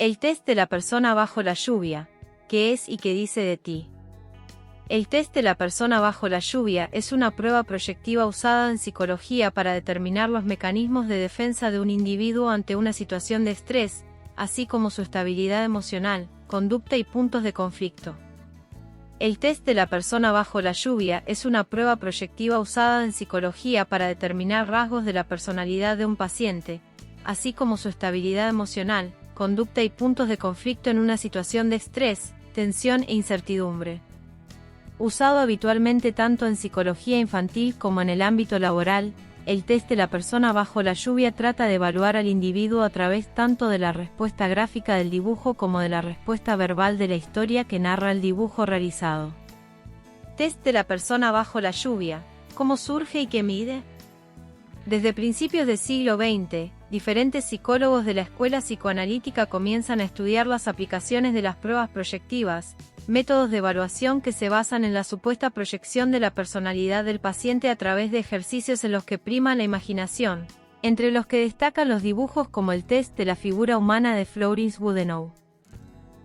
El test de la persona bajo la lluvia. ¿Qué es y qué dice de ti? El test de la persona bajo la lluvia es una prueba proyectiva usada en psicología para determinar los mecanismos de defensa de un individuo ante una situación de estrés, así como su estabilidad emocional, conducta y puntos de conflicto. El test de la persona bajo la lluvia es una prueba proyectiva usada en psicología para determinar rasgos de la personalidad de un paciente, así como su estabilidad emocional, conducta y puntos de conflicto en una situación de estrés, tensión e incertidumbre. Usado habitualmente tanto en psicología infantil como en el ámbito laboral, el test de la persona bajo la lluvia trata de evaluar al individuo a través tanto de la respuesta gráfica del dibujo como de la respuesta verbal de la historia que narra el dibujo realizado. Test de la persona bajo la lluvia. ¿Cómo surge y qué mide? Desde principios del siglo XX, diferentes psicólogos de la escuela psicoanalítica comienzan a estudiar las aplicaciones de las pruebas proyectivas, métodos de evaluación que se basan en la supuesta proyección de la personalidad del paciente a través de ejercicios en los que prima la imaginación, entre los que destacan los dibujos como el test de la figura humana de Florence Budenow.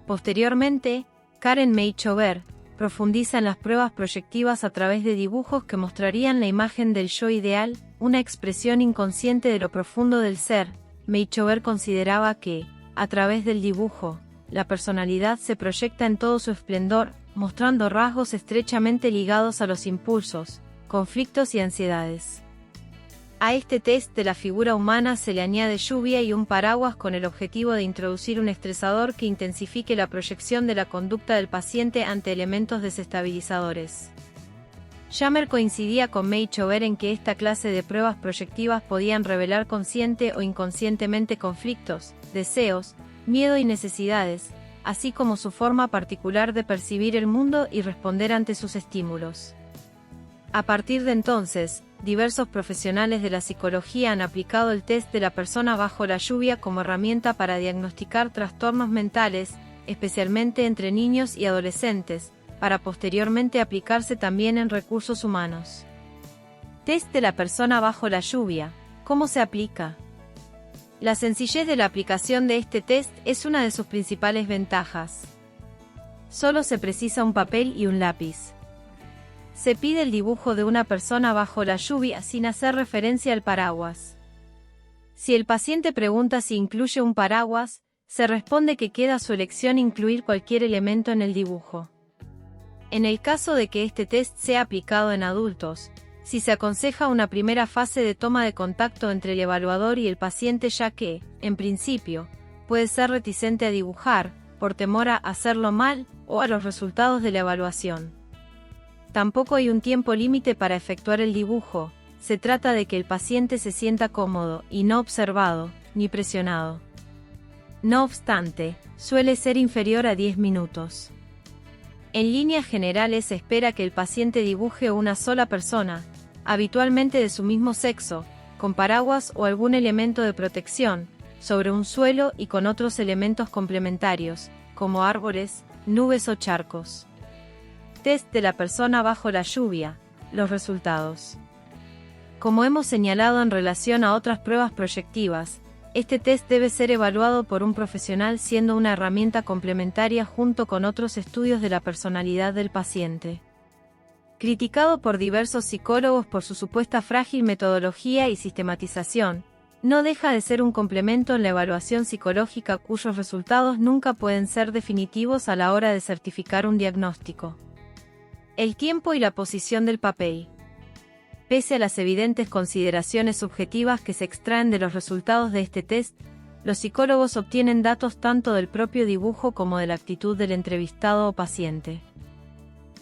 Posteriormente, Karen May Chover profundiza en las pruebas proyectivas a través de dibujos que mostrarían la imagen del yo ideal, una expresión inconsciente de lo profundo del ser. May Chover consideraba que, a través del dibujo, la personalidad se proyecta en todo su esplendor, mostrando rasgos estrechamente ligados a los impulsos, conflictos y ansiedades. A este test de la figura humana se le añade lluvia y un paraguas con el objetivo de introducir un estresador que intensifique la proyección de la conducta del paciente ante elementos desestabilizadores. Jammer coincidía con May Chover en que esta clase de pruebas proyectivas podían revelar consciente o inconscientemente conflictos, deseos, miedo y necesidades, así como su forma particular de percibir el mundo y responder ante sus estímulos. A partir de entonces, diversos profesionales de la psicología han aplicado el test de la persona bajo la lluvia como herramienta para diagnosticar trastornos mentales, especialmente entre niños y adolescentes, para posteriormente aplicarse también en recursos humanos. Test de la persona bajo la lluvia. ¿Cómo se aplica? La sencillez de la aplicación de este test es una de sus principales ventajas. Solo se precisa un papel y un lápiz. Se pide el dibujo de una persona bajo la lluvia sin hacer referencia al paraguas. Si el paciente pregunta si incluye un paraguas, se responde que queda a su elección incluir cualquier elemento en el dibujo. En el caso de que este test sea aplicado en adultos, si se aconseja una primera fase de toma de contacto entre el evaluador y el paciente ya que, en principio, puede ser reticente a dibujar, por temor a hacerlo mal o a los resultados de la evaluación. Tampoco hay un tiempo límite para efectuar el dibujo, se trata de que el paciente se sienta cómodo y no observado, ni presionado. No obstante, suele ser inferior a 10 minutos. En líneas generales se espera que el paciente dibuje una sola persona, habitualmente de su mismo sexo, con paraguas o algún elemento de protección, sobre un suelo y con otros elementos complementarios, como árboles, nubes o charcos. Test de la persona bajo la lluvia. Los resultados. Como hemos señalado en relación a otras pruebas proyectivas, este test debe ser evaluado por un profesional siendo una herramienta complementaria junto con otros estudios de la personalidad del paciente. Criticado por diversos psicólogos por su supuesta frágil metodología y sistematización, no deja de ser un complemento en la evaluación psicológica cuyos resultados nunca pueden ser definitivos a la hora de certificar un diagnóstico. El tiempo y la posición del papel. Pese a las evidentes consideraciones subjetivas que se extraen de los resultados de este test, los psicólogos obtienen datos tanto del propio dibujo como de la actitud del entrevistado o paciente.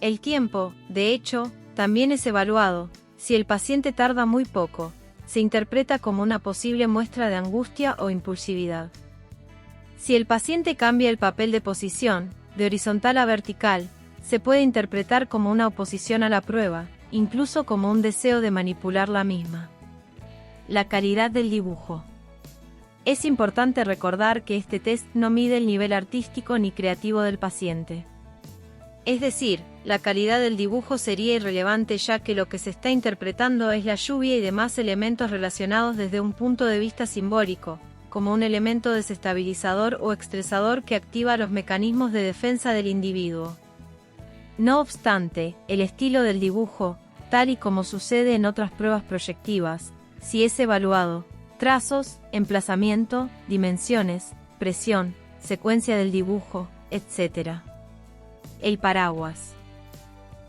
El tiempo, de hecho, también es evaluado. Si el paciente tarda muy poco, se interpreta como una posible muestra de angustia o impulsividad. Si el paciente cambia el papel de posición, de horizontal a vertical, se puede interpretar como una oposición a la prueba, incluso como un deseo de manipular la misma. La calidad del dibujo. Es importante recordar que este test no mide el nivel artístico ni creativo del paciente. Es decir, la calidad del dibujo sería irrelevante ya que lo que se está interpretando es la lluvia y demás elementos relacionados desde un punto de vista simbólico, como un elemento desestabilizador o estresador que activa los mecanismos de defensa del individuo. No obstante, el estilo del dibujo, tal y como sucede en otras pruebas proyectivas, si es evaluado, trazos, emplazamiento, dimensiones, presión, secuencia del dibujo, etc. El paraguas.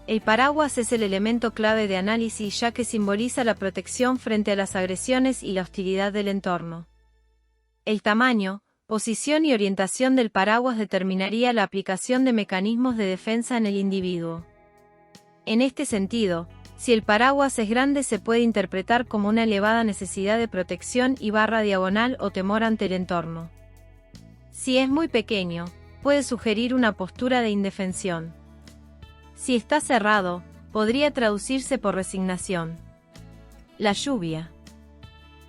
El paraguas es el elemento clave de análisis ya que simboliza la protección frente a las agresiones y la hostilidad del entorno. El tamaño, posición y orientación del paraguas determinaría la aplicación de mecanismos de defensa en el individuo. En este sentido, si el paraguas es grande se puede interpretar como una elevada necesidad de protección y barra diagonal o temor ante el entorno. Si es muy pequeño, puede sugerir una postura de indefensión. Si está cerrado, podría traducirse por resignación. La lluvia.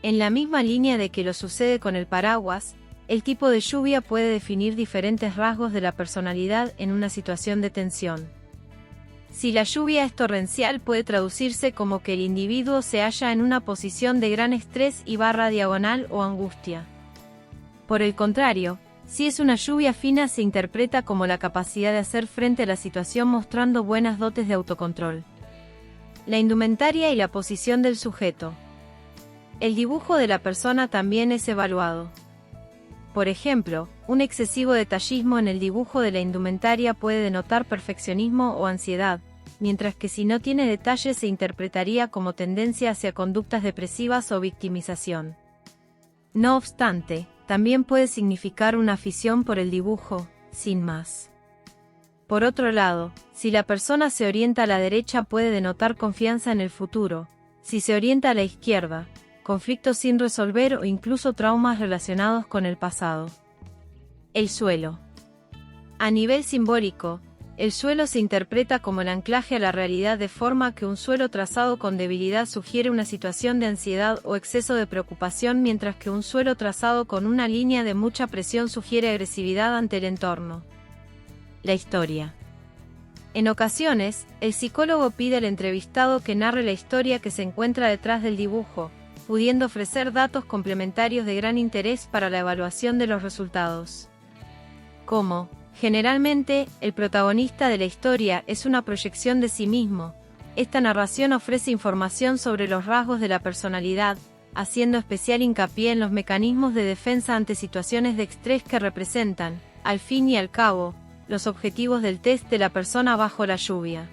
En la misma línea de que lo sucede con el paraguas, el tipo de lluvia puede definir diferentes rasgos de la personalidad en una situación de tensión. Si la lluvia es torrencial puede traducirse como que el individuo se halla en una posición de gran estrés y barra diagonal o angustia. Por el contrario, si es una lluvia fina se interpreta como la capacidad de hacer frente a la situación mostrando buenas dotes de autocontrol. La indumentaria y la posición del sujeto. El dibujo de la persona también es evaluado. Por ejemplo, un excesivo detallismo en el dibujo de la indumentaria puede denotar perfeccionismo o ansiedad, mientras que si no tiene detalles se interpretaría como tendencia hacia conductas depresivas o victimización. No obstante, también puede significar una afición por el dibujo, sin más. Por otro lado, si la persona se orienta a la derecha puede denotar confianza en el futuro, si se orienta a la izquierda, conflictos sin resolver o incluso traumas relacionados con el pasado. El suelo. A nivel simbólico, el suelo se interpreta como el anclaje a la realidad de forma que un suelo trazado con debilidad sugiere una situación de ansiedad o exceso de preocupación mientras que un suelo trazado con una línea de mucha presión sugiere agresividad ante el entorno. La historia. En ocasiones, el psicólogo pide al entrevistado que narre la historia que se encuentra detrás del dibujo, pudiendo ofrecer datos complementarios de gran interés para la evaluación de los resultados. Como, generalmente, el protagonista de la historia es una proyección de sí mismo, esta narración ofrece información sobre los rasgos de la personalidad, haciendo especial hincapié en los mecanismos de defensa ante situaciones de estrés que representan, al fin y al cabo, los objetivos del test de la persona bajo la lluvia.